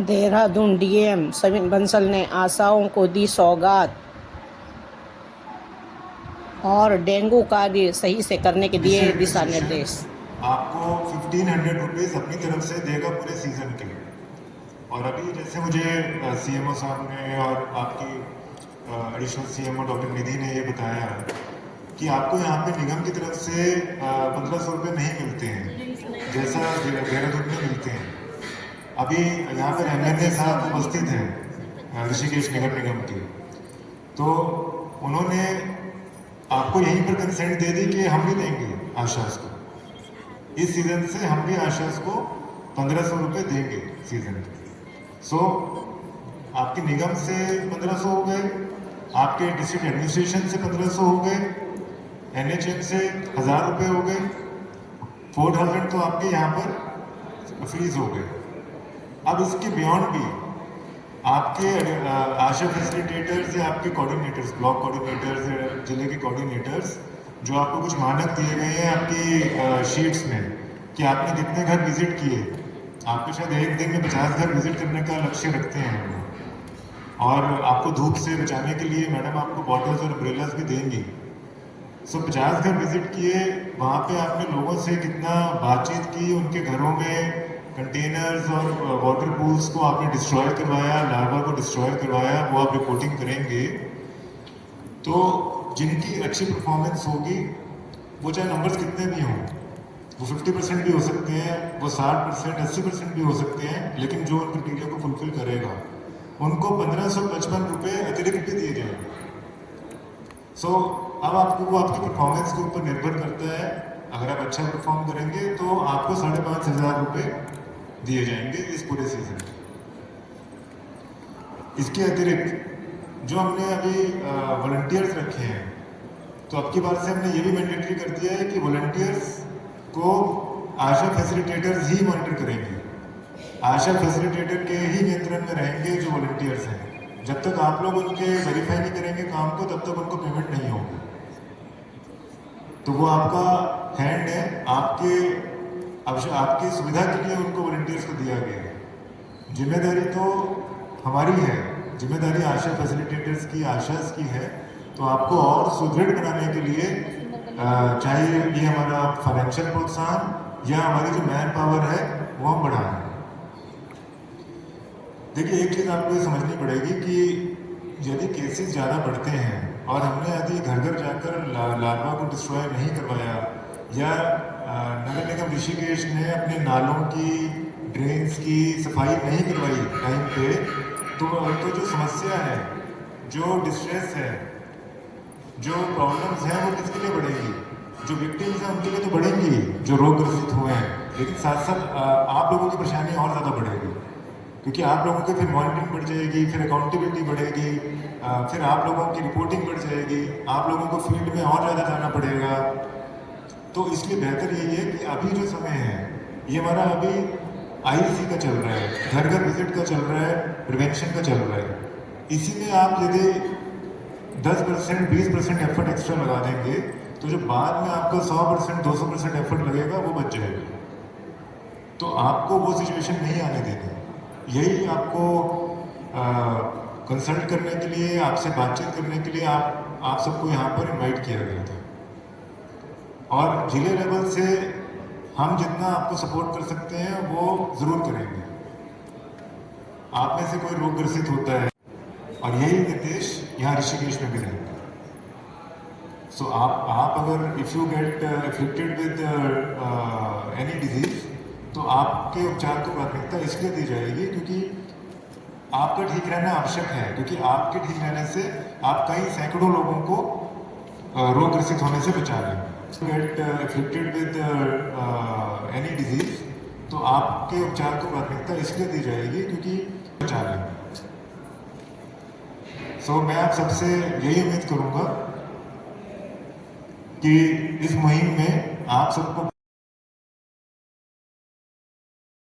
Dehradun DM Savin Bansal ने आशाओं को दी सौगात और डेंगू कार्य सही से करने के दिए दिशा निर्देश। आपको 1500 रुपीज़ अपनी तरफ से देगा पूरे सीज़न के। और अभी जैसे मुझे सीएमओ साहब ने और आपकी एडिशनल सीएमओ डॉक्टर निधि ने ये बताया कि आपको यहाँ पे निगम की तरफ से 1500 रुपये नहीं मिलते हैं जैसा देहरादून में मिलते हैं। अभी यहाँ पर एमएलए साहब उपस्थित हैं ऋषिकेश नगर निगम के, तो उन्होंने आपको यहीं पर कंसेंट दे दी कि हम भी देंगे आशास को। इस सीज़न से हम भी आशास को 1500 रुपये देंगे सीज़न के। सो आपके निगम से 1500 हो गए, आपके डिस्ट्रिक्ट एडमिनिस्ट्रेशन से 1500 हो गए, एनएचएम से 1000 रुपये हो गए, 4000 तो आपके यहाँ पर फ्रीज हो गए। अब इसके बियॉन्ड भी आपके आशा फैसिलिटेटर्स या आपके कोऑर्डिनेटर्स, ब्लॉक कोऑर्डिनेटर्स या जिले के कोऑर्डिनेटर्स, जो आपको कुछ मानक दिए गए हैं आपकी शीट्स में कि आपने कितने घर विजिट किए। आपको शायद एक दिन में 50 घर विजिट करने का लक्ष्य रखते हैं हम लोग, और आपको धूप से बचाने के लिए मैडम आपको बॉटल्स और अम्ब्रेलास भी देंगी। सो 50 घर विजिट किए, वहाँ पे आपने लोगों से कितना बातचीत की, उनके घरों में कंटेनर्स और वाटर पूल्स को आपने डिस्ट्रॉय करवाया, लार्वा को डिस्ट्रॉय करवाया, वो आप रिपोर्टिंग करेंगे। तो जिनकी अच्छी परफॉर्मेंस होगी, वो चाहे नंबर्स कितने भी हों, वो 50% भी हो सकते हैं, वो 60%, 80% भी हो सकते हैं, लेकिन जो उन क्राइटेरिया को फुलफिल करेगा उनको 1555 रुपये अतिरिक्त भी दिए जाएंगे। सो अब आपको वो आपकी परफॉर्मेंस के ऊपर निर्भर करता है। अगर आप अच्छा परफॉर्म करेंगे तो आपको 5500 रुपये दिए जाएंगे इस पूरे सीजन में। इसके अतिरिक्त जो हमने अभी वॉलंटियर्स रखे हैं, तो अब की बार से हमने ये भी मैंडेटरी कर दिया है कि वॉलंटियर्स को आशा फैसिलिटेटर्स ही मॉनिटर करेंगे। आशा फैसिलिटेटर के ही नियंत्रण में रहेंगे जो वॉलंटियर्स हैं। जब तक आप लोग उनके वेरीफाई नहीं करेंगे काम को, तब तक उनको पेमेंट नहीं होगी। तो वो आपका हैंड है, आपकी सुविधा के लिए उनको वॉलंटियर्स को दिया गया है। जिम्मेदारी तो हमारी है, जिम्मेदारी आशा फैसिलिटेटर्स की, आशास की है। तो आपको और सुदृढ़ बनाने के लिए चाहे ये हमारा फाइनेंशियल प्रोत्साहन या हमारी जो मैन पावर है वो हम बढ़ाएं। देखिए, एक चीज़ आपको ये समझनी पड़ेगी कि यदि केसेस ज़्यादा बढ़ते हैं और हमने यदि घर घर जाकर लार्वा को डिस्ट्रॉय नहीं करवाया, या नगर निगम ऋषिकेश ने अपने नालों की, ड्रेन्स की सफाई नहीं करवाई टाइम पे, तो जो समस्या है, जो डिस्ट्रेस है, जो प्रॉब्लम्स हैं, वो किसके लिए बढ़ेंगी? जो विक्टिम्स हैं उनके लिए तो बढ़ेंगी, जो रोग ग्रसित हुए हैं, लेकिन साथ साथ आप लोगों की परेशानी और ज़्यादा बढ़ेगी, क्योंकि आप लोगों की फिर मॉनिटरिंग बढ़ जाएगी, फिर अकाउंटेबिलिटी बढ़ेगी, फिर आप लोगों की रिपोर्टिंग बढ़ जाएगी, आप लोगों को फील्ड में और ज़्यादा जाना पड़ेगा। तो इसलिए बेहतर यही है कि अभी जो समय है, ये हमारा अभी आईसी का चल रहा है, घर घर विजिट का चल रहा है, प्रिवेंशन का चल रहा है। इसी में आप यदि 10%, 20% एफर्ट एक्स्ट्रा लगा देंगे, तो जो बाद में आपका 100%, 200% एफर्ट लगेगा, वो बच जाएगा। तो आपको वो सिचुएशन नहीं आने देनी। यही आपको कंसल्ट करने के लिए, आपसे बातचीत करने के लिए आप सबको यहाँ पर इनवाइट किया गया था। और जिले लेवल से हम जितना आपको सपोर्ट कर सकते हैं वो ज़रूर करेंगे। आप में से कोई रोग ग्रसित होता है, और यही निर्देश यहाँ ऋषिकेश में भी रहेंगे। सो आप अगर if you get affected with any disease, तो आपके उपचार को प्राथमिकता इसलिए दी जाएगी क्योंकि आपका ठीक रहना आवश्यक है, क्योंकि आपके ठीक रहने से आप कई सैकड़ों लोगों को रोग ग्रसित होने से बचा रहे हैं। Get affected with any disease, तो आपके उपचार को प्राथमिकता इसलिए दी जाएगी क्योंकि बचा रहे हैं। सो मैं आप सबसे यही उम्मीद करूंगा कि इस मुहिम में आप सबको